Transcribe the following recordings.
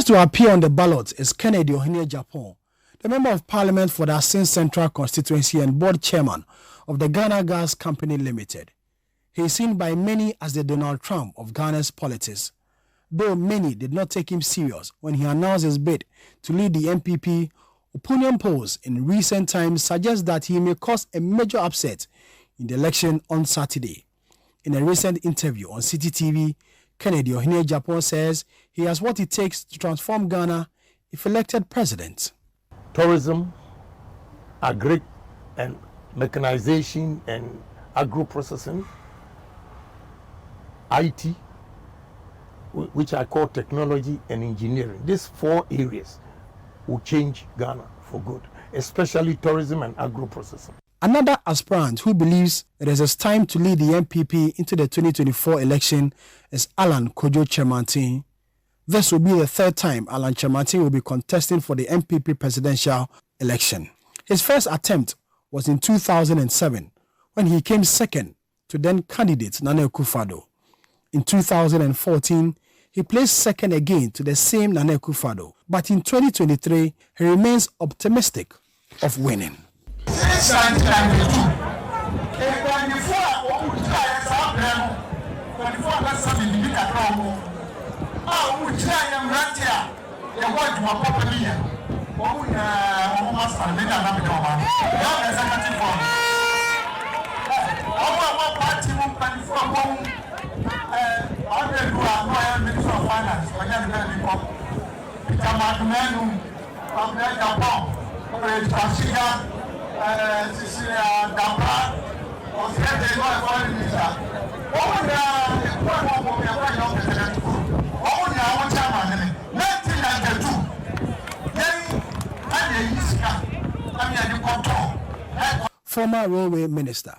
first to appear on the ballot is Kennedy Ohene Japan, the Member of Parliament for the Asin Central Constituency and Board Chairman of the Ghana Gas Company Limited. He is seen by many as the Donald Trump of Ghana's politics, though many did not take him serious when he announced his bid to lead the NPP. Opinion polls in recent times suggest that he may cause a major upset in the election on Saturday. In a recent interview on Citi TV, Kennedy Ohene Japan says he has what it takes to transform Ghana if elected president. Tourism, agri and mechanization and agro-processing, IT, which I call technology and engineering. These 4 areas will change Ghana for good, especially tourism and agro-processing. Another aspirant who believes it is his time to lead the NPP into the 2024 election is Alan Kojo Kyerematen. This will be the 3rd time Alan Kyerematen will be contesting for the NPP presidential election. His first attempt was in 2007 when he came second to then candidate Nana Akufo-Addo. In 2014, he placed second again to the same Nana Akufo-Addo, but in 2023, he remains optimistic of winning. Former railway minister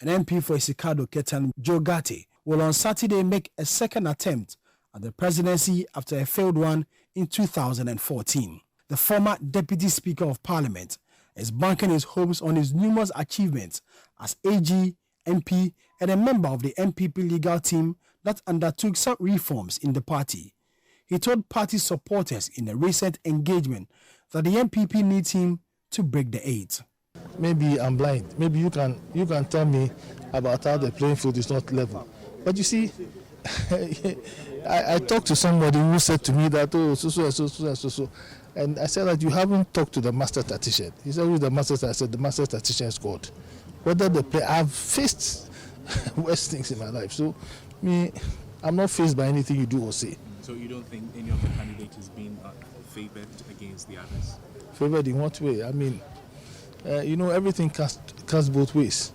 and MP for Isikado Ketan Joe Gatti will on Saturday make a second attempt at the presidency after a failed one in 2014. The former Deputy Speaker of Parliament is banking his hopes on his numerous achievements as AG, MP, and a member of the NPP legal team that undertook some reforms in the party. He told party supporters in a recent engagement that the NPP needs him to break the 8. Maybe I'm blind. Maybe you can tell me about how the playing field is not level. But you see, I talked to somebody who said to me that, oh, so. And I said that you haven't talked to the master tactician. He said, who's the master tactician? I said, the master tactician is God. Whether the play, I've faced worse things in my life. So, I'm not faced by anything you do or say. So you don't think any of the candidates is being favored against the others? Favored in what way? I mean, everything cuts both ways.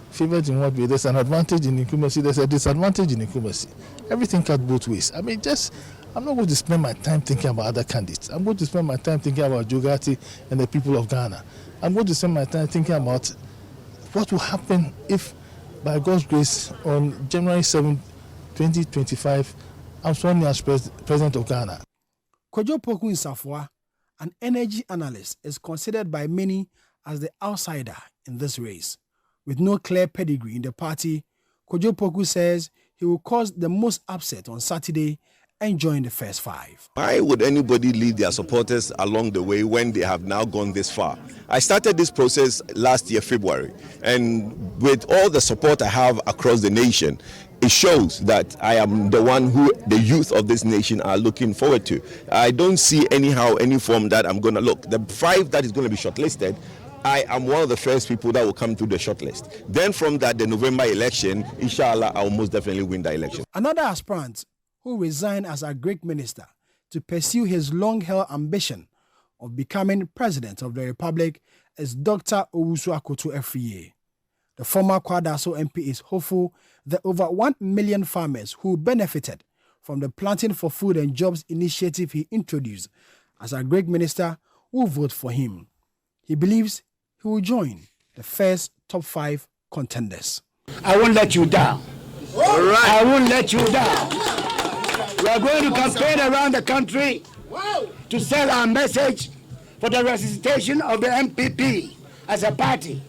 Favored in what way? There's an advantage in incumbency, there's a disadvantage in incumbency. Everything cuts both ways. I mean, I'm not going to spend my time thinking about other candidates. I'm going to spend my time thinking about Joe Gatti and the people of Ghana. I'm going to spend my time thinking about what will happen if, by God's grace, on January 7, 2025, I'm sworn in as President of Ghana. Kojo Oppong, an energy analyst, is considered by many as the outsider in this race. With no clear pedigree in the party, Kojo Oppong says he will cause the most upset on Saturday and join the first 5. Why would anybody lead their supporters along the way when they have now gone this far? I started this process last year, February, and with all the support I have across the nation, it shows that I am the one who the youth of this nation are looking forward to. I don't see any form that I'm going to look. The 5 that is going to be shortlisted, I am one of the first people that will come through the shortlist. Then from that, the November election, inshallah, I will most definitely win the election. Another aspirant who resigned as a Greek minister to pursue his long-held ambition of becoming president of the Republic is Dr. Owusu Afriyie. The former Kwadaso MP is hopeful that over 1 million farmers who benefited from the Planting for Food and Jobs initiative he introduced as a Greek minister will vote for him. He believes he will join the first top 5 contenders. I won't let you down. All right. I won't let you down. We are going to campaign around the country to sell our message for the resuscitation of the NPP as a party.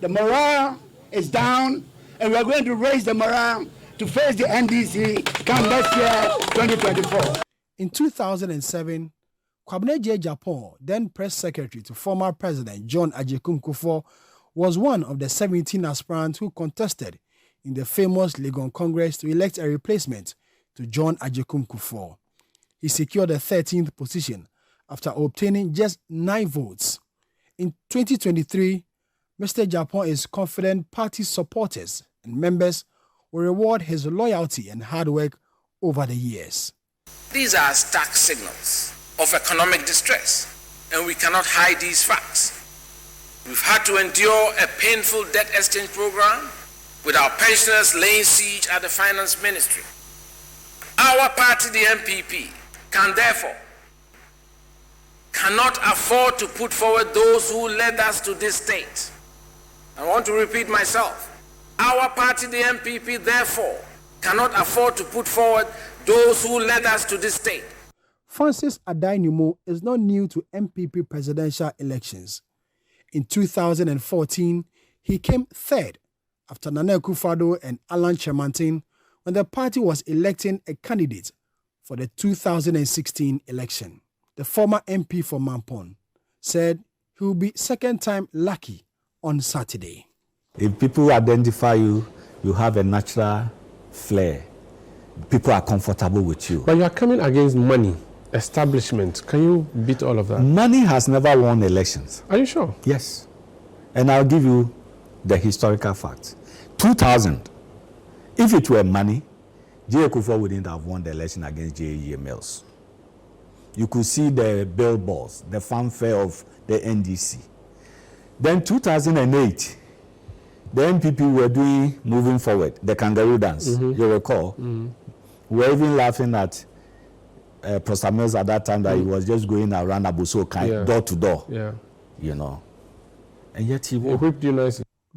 The morale is down, and we are going to raise the morale to face the NDC come next year, 2024. In 2007, Kwabena Agyapong, then press secretary to former President John Agyekum Kufuor, was one of the 17 aspirants who contested in the famous Legon Congress to elect a replacement to John Agyekum Kufuor. He secured the 13th position after obtaining just 9 votes. In 2023, Mr. Agyapong is confident party supporters and members will reward his loyalty and hard work over the years. These are stark signals of economic distress, and we cannot hide these facts. We've had to endure a painful debt exchange program with our pensioners laying siege at the finance ministry. Our party, the NPP, cannot afford to put forward those who led us to this state. I want to repeat myself. Our party, the NPP, therefore, cannot afford to put forward those who led us to this state. Francis Adanmu is not new to NPP presidential elections. In 2014, he came third after Nana Akufo-Addo and Alan Kyerematen when the party was electing a candidate for the 2016 election. The former MP for Mampon said he will be second time lucky on Saturday. If people identify you, you have a natural flair. People are comfortable with you. But you are coming against money, establishment. Can you beat all of that? Money has never won elections. Are you sure? Yes. And I'll give you the historical facts. 2000, if it were money, J. Kufuor wouldn't have won the election against J.E. Mills. You could see the billboards, the fanfare of the NDC. Then 2008, the NPP were doing moving forward, the kangaroo dance, you recall. We were even laughing at Professor Mills at that time that he was just going around Abuso door to door, you know. And yet he won.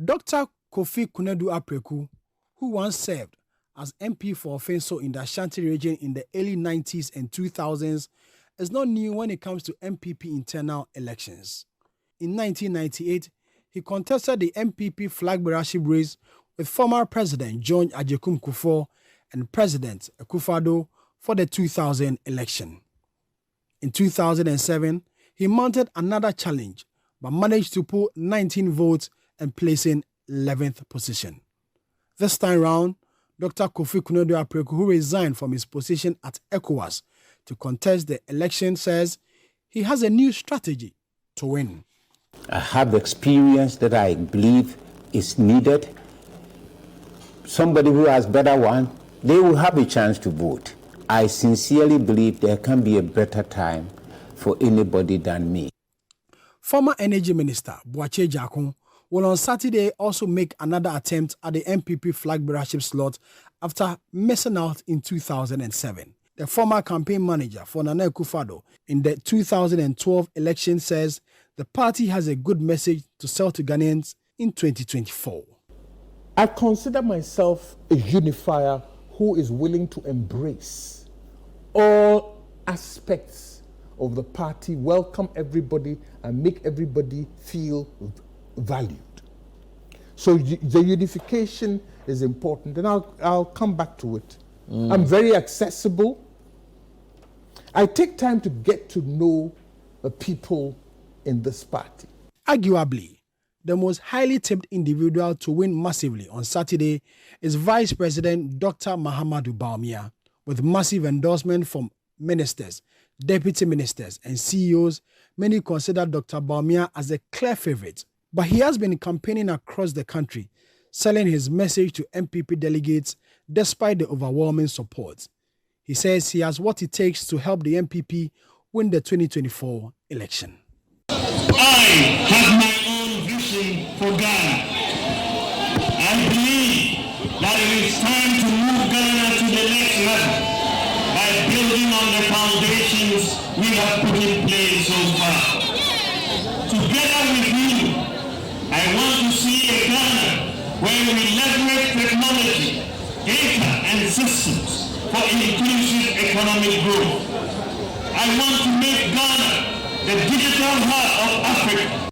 Dr. Kofi Kone, who once served as MP for Ofenso in the Ashanti region in the early 90s and 2000s, is not new when it comes to NPP internal elections. In 1998, he contested the NPP flag bearership race with former President John Agyekum Kufuor and President Akufo-Addo for the 2000 election. In 2007, he mounted another challenge but managed to pull 19 votes and place in 11th position. This time round, Dr. Kofi Kone, who resigned from his position at ECOWAS to contest the election, says he has a new strategy to win. I have the experience that I believe is needed. Somebody who has better one, they will have a chance to vote. I sincerely believe there can be a better time for anybody than me. Former Energy Minister Boakye Jakun will on Saturday also make another attempt at the NPP flag bearership slot after missing out in 2007. The former campaign manager for Nana Akufo-Addo in the 2012 election says the party has a good message to sell to Ghanaians in 2024. I consider myself a unifier who is willing to embrace all aspects of the party, welcome everybody, and make everybody feel valued. So the unification is important, and I'll come back to it. I'm very accessible. I take time to get to know the people in this party. Arguably, the most highly tipped individual to win massively on Saturday is Vice President Dr. Mahamudu Bawumia, with massive endorsement from ministers, deputy ministers, and CEOs. Many consider Dr. Bawumia as a clear favorite, but he has been campaigning across the country, selling his message to NPP delegates despite the overwhelming support. He says he has what it takes to help the NPP win the 2024 election. I have my own vision for Ghana. I believe that it is time to move Ghana to the next level by building on the foundations we have put in place so far. Together with you, I want to see a Ghana where we leverage technology, data, and systems for inclusive economic growth. I want to make Ghana the digital hub of Africa,